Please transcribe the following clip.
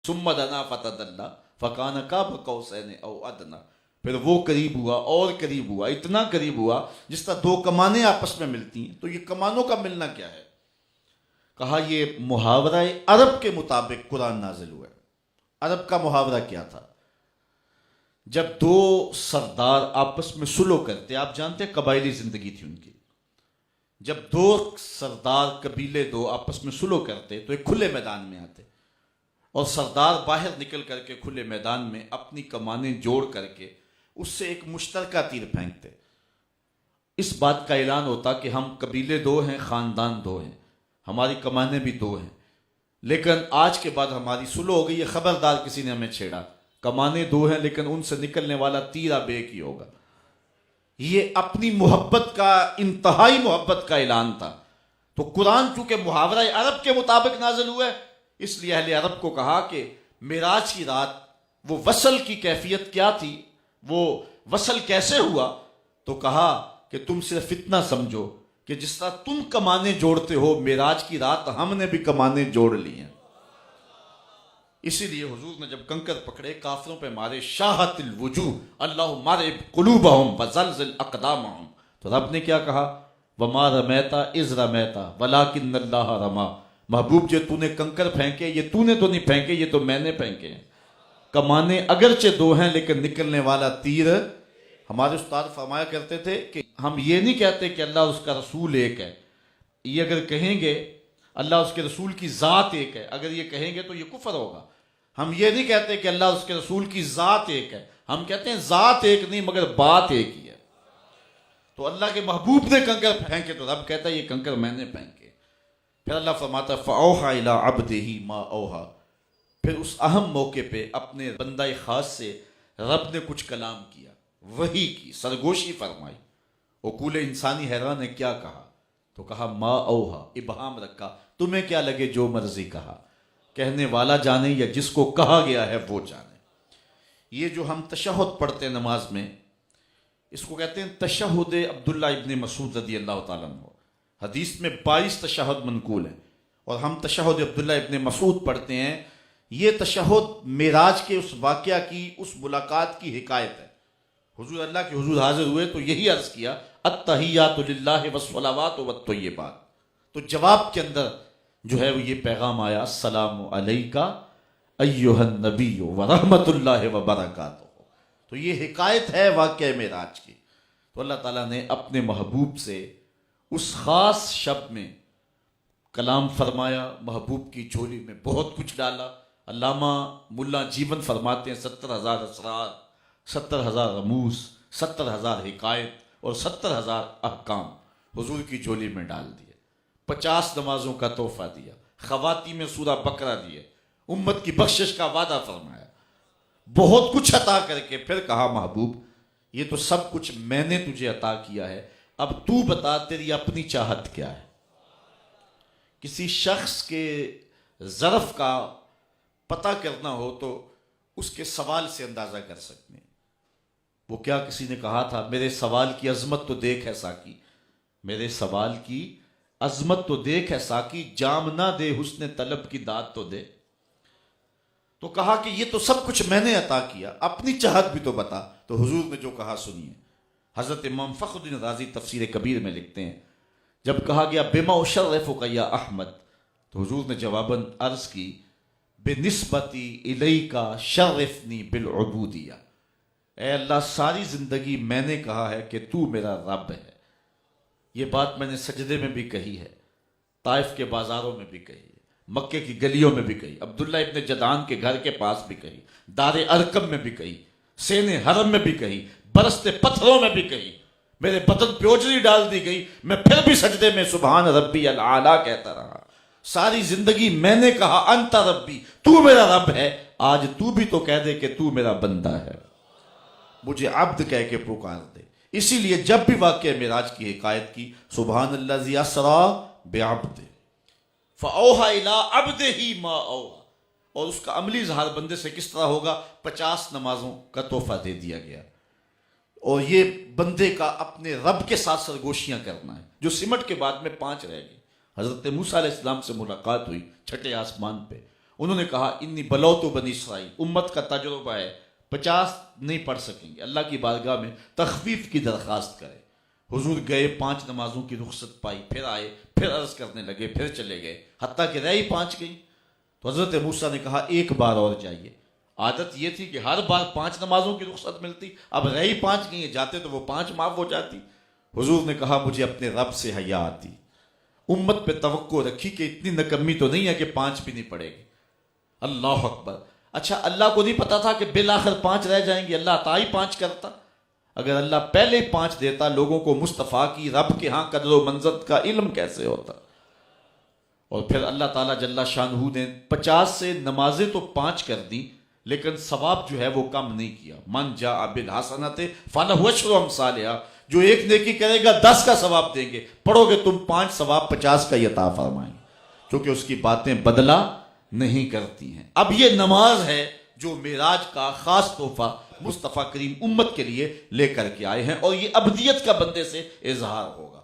ثم دنا فتدلى فكان قاب قوسين او ادنى، پھر وہ قریب ہوا اور قریب ہوا، اتنا قریب ہوا جس طرح دو کمانیں آپس میں ملتی ہیں۔ تو یہ کمانوں کا ملنا کیا ہے؟ کہا یہ محاورہ عرب کے مطابق قرآن نازل ہوا ہے۔ عرب کا محاورہ کیا تھا؟ جب دو سردار آپس میں سلو کرتے، آپ جانتے ہیں قبائلی زندگی تھی ان کی، جب دو سردار قبیلے دو آپس میں سلو کرتے تو ایک کھلے میدان میں آتے، اور سردار باہر نکل کر کے کھلے میدان میں اپنی کمانیں جوڑ کر کے اس سے ایک مشترکہ تیر پھینکتے۔ اس بات کا اعلان ہوتا کہ ہم قبیلے دو ہیں، خاندان دو ہیں، ہماری کمانیں بھی دو ہیں، لیکن آج کے بعد ہماری سلو ہو گئی ہے، خبردار کسی نے ہمیں چھیڑا، کمانیں دو ہیں لیکن ان سے نکلنے والا تیر اب ایک ہی ہوگا۔ یہ اپنی محبت کا، انتہائی محبت کا اعلان تھا۔ تو قرآن چونکہ محاورہ عرب کے مطابق نازل ہوا ہے، اس لیے اہل عرب کو کہا کہ معراج کی رات وہ وصل کی کیفیت کیا تھی، وہ وصل کیسے ہوا؟ تو کہا کہ تم صرف اتنا سمجھو کہ جس طرح تم کمانیں جوڑتے ہو، معراج کی رات ہم نے بھی کمانیں جوڑ لی ہیں۔ اسی لیے حضور نے جب کنکر پکڑے، کافروں پہ مارے، شاہت الوجوہ اللہ مارے قلوبہم وزلزل اقدامہم، تو رب نے کیا کہا؟ وما رمیتا اذ رمیتا ولکن اللہ رما۔ محبوب جو تو نے کنکر پھینکے، یہ تو نے تو نہیں پھینکے، یہ تو میں نے پھینکے ہیں۔ کمانے اگرچہ دو ہیں لیکن نکلنے والا تیر، ہمارے استاد فرمایا کرتے تھے کہ ہم یہ نہیں کہتے کہ اللہ اور اس کا رسول ایک ہے، یہ اگر کہیں گے اللہ اس کے رسول کی ذات ایک ہے، اگر یہ کہیں گے تو یہ کفر ہوگا۔ ہم یہ نہیں کہتے کہ اللہ اور اس کے رسول کی ذات ایک ہے، ہم کہتے ہیں ذات ایک نہیں مگر بات ایک ہی ہے۔ تو اللہ کے محبوب نے کنکر پھینکے تو رب کہتا ہے یہ کنکر میں نے پھینکے۔ پھر اللہ فرماتا ہے فَأَوْحَى إِلَىٰ عَبْدِهِ مَا أَوْحَىٰ، پھر اس اہم موقع پہ اپنے بندہ خاص سے رب نے کچھ کلام کیا، وحی کی، سرگوشی فرمائی۔ عقول انسانی حیران ہے، کیا کہا؟ تو کہا ما اوہا، ابہام رکھا، تمہیں کیا لگے جو مرضی کہا، کہنے والا جانے یا جس کو کہا گیا ہے وہ جانے۔ یہ جو ہم تشہد پڑھتے ہیں نماز میں، اس کو کہتے ہیں تشہد عبداللہ ابن مسعود رضی اللہ تعالیٰ عنہ۔ حدیث میں 22 تشہد منقول ہیں، اور ہم تشہد عبداللہ ابن مسعود پڑھتے ہیں۔ یہ تشہد معراج کے اس واقعہ کی، اس ملاقات کی حکایت ہے۔ حضور اللہ کے حضور حاضر ہوئے تو یہی عرض کیا التحیات للہ والصلوات والطیبات، تو جواب کے اندر جو ہے وہ یہ پیغام آیا السلام علیکہ ایہا النبی ورحمۃ اللہ وبرکاتہ۔ تو یہ حکایت ہے واقعہ معراج کی۔ تو اللہ تعالیٰ نے اپنے محبوب سے اس خاص شب میں کلام فرمایا، محبوب کی جھولی میں بہت کچھ ڈالا۔ علامہ ملا جیون فرماتے ہیں 70,000 اسرار، 70,000 رموز، 70,000 حکایت اور 70,000 احکام حضور کی جھولی میں ڈال دیے۔ 50 نمازوں کا تحفہ دیا، خواتین میں سورہ بقرہ دیے، امت کی بخشش کا وعدہ فرمایا، بہت کچھ عطا کر کے پھر کہا محبوب یہ تو سب کچھ میں نے تجھے عطا کیا ہے، اب تو بتا تیری اپنی چاہت کیا ہے۔ کسی شخص کے ظرف کا پتہ کرنا ہو تو اس کے سوال سے اندازہ کر سکتے ہیں۔ وہ کیا کسی نے کہا تھا میرے سوال کی عظمت تو دیکھ ہے ساقی، میرے سوال کی عظمت تو دیکھ ہے ساقی، جام نہ دے حسن طلب کی داد تو دے۔ تو کہا کہ یہ تو سب کچھ میں نے عطا کیا، اپنی چاہت بھی تو بتا۔ تو حضور نے جو کہا سنیے، حضرت امام فخر الدین رازی تفسیر کبیر میں لکھتے ہیں جب کہا گیا بما اشرفک یا احمد، تو حضور نے جواباً عرض کی بنسبتی الیک شرفنی بالعبودیہ، اے اللہ ساری زندگی میں نے کہا ہے کہ تو میرا رب ہے۔ یہ بات میں نے سجدے میں بھی کہی ہے، طائف کے بازاروں میں بھی کہی ہے، مکے کی گلیوں میں بھی کہی، عبداللہ ابن جدعان کے گھر کے پاس بھی کہی، دار ارقم میں بھی کہی، سین حرم میں بھی کہی، برستے پتھروں میں بھی کہی، میرے بدن پہ اوجری ڈال دی گئی، میں پھر بھی سجدے میں سبحان ربی العالی کہتا رہا۔ ساری زندگی میں نے کہا انت ربی، تو میرا رب ہے، آج تو بھی تو کہہ دے کہ تو میرا بندہ ہے، مجھے عبد کہہ کے پکار دے۔ اسی لیے جب بھی واقعہ معراج کی حکایت کی سبحان اللہ ذی اسرا بعبد فاوحى الى عبده ما اوحى، اور اس کا عملی اظہار بندے سے کس طرح ہوگا؟ 50 نمازوں کا تحفہ دے دیا گیا، اور یہ بندے کا اپنے رب کے ساتھ سرگوشیاں کرنا ہے، جو سمٹ کے بعد میں 5 رہ گئی۔ حضرت موسیٰ علیہ السلام سے ملاقات ہوئی چھٹے آسمان پہ، انہوں نے کہا انی بلوتو بنی اسرائیل، امت کا تجربہ ہے، 50 نہیں پڑھ سکیں گے، اللہ کی بارگاہ میں تخفیف کی درخواست کرے۔ حضور گئے، 5 نمازوں کی رخصت پائی، پھر آئے، پھر عرض کرنے لگے، پھر چلے گئے، حتیٰ کہ رہی 5 گئی۔ تو حضرت موسیٰ نے کہا ایک بار اور جائیے۔ عادت یہ تھی کہ ہر بار 5 نمازوں کی رخصت ملتی، اب رہی 5 گئی ہیں، جاتے تو وہ 5 معاف ہو جاتی۔ حضور نے کہا مجھے اپنے رب سے حیا آتی، امت پہ توقع رکھی کہ اتنی نکمی تو نہیں ہے کہ 5 بھی نہیں پڑے گی۔ اللہ اکبر! اچھا اللہ کو نہیں پتا تھا کہ بالآخر 5 رہ جائیں گے؟ اللہ عطا ہی 5 کرتا۔ اگر اللہ پہلے 5 دیتا، لوگوں کو مصطفیٰ کی رب کے ہاں قدر و منزلت کا علم کیسے ہوتا؟ اور پھر اللہ تعالیٰ جل شانہ نے 50 سے نمازیں تو 5 کر دی، لیکن ثواب جو ہے وہ کم نہیں کیا۔ من جاء بالحسنۃ فلہ عشر امثالھا، جو ایک نیکی کرے گا 10 کا ثواب دیں گے، پڑھو گے تم 5 ثواب 50 کا ہی عطا فرمائیں، کیونکہ اس کی باتیں بدلا نہیں کرتی ہیں۔ اب یہ نماز ہے جو معراج کا خاص تحفہ مصطفیٰ کریم امت کے لیے لے کر کے آئے ہیں، اور یہ ابدیت کا بندے سے اظہار ہوگا۔